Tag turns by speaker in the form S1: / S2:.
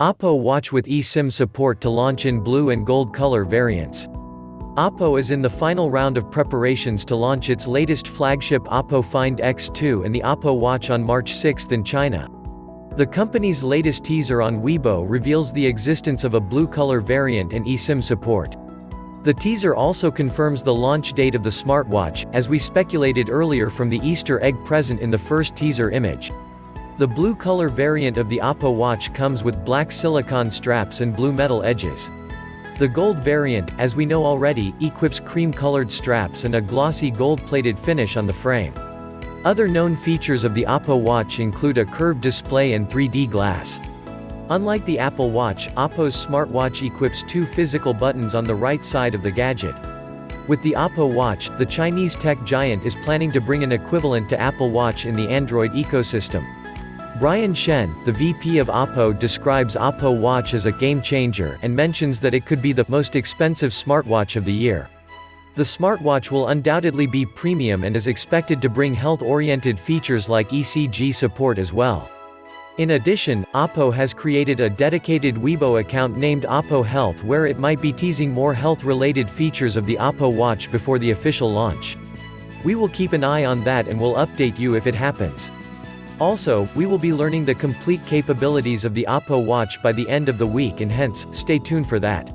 S1: Oppo Watch with eSIM support to launch in blue and gold color variants. Oppo is in the final round of preparations to launch its latest flagship Oppo Find X2 and the Oppo Watch on March 6 in China. The company's latest teaser on Weibo reveals the existence of a blue color variant and eSIM support. The teaser also confirms the launch date of the smartwatch, as we speculated earlier from the Easter egg present in the first teaser image. The blue color variant of the Oppo Watch comes with black silicone straps and blue metal edges. The gold variant, as we know already, equips cream-colored straps and a glossy gold-plated finish on the frame. Other known features of the Oppo Watch include a curved display and 3D glass. Unlike the Apple Watch, Oppo's smartwatch equips two physical buttons on the right side of the gadget. With the Oppo Watch, the Chinese tech giant is planning to bring an equivalent to Apple Watch in the Android ecosystem. Brian Shen, the VP of Oppo, describes Oppo Watch as a game-changer and mentions that it could be the most expensive smartwatch of the year. The smartwatch will undoubtedly be premium and is expected to bring health-oriented features like ECG support as well. In addition, Oppo has created a dedicated Weibo account named Oppo Health where it might be teasing more health-related features of the Oppo Watch before the official launch. We will keep an eye on that and will update you if it happens. Also, we will be learning the complete capabilities of the Oppo Watch by the end of the week and hence, stay tuned for that.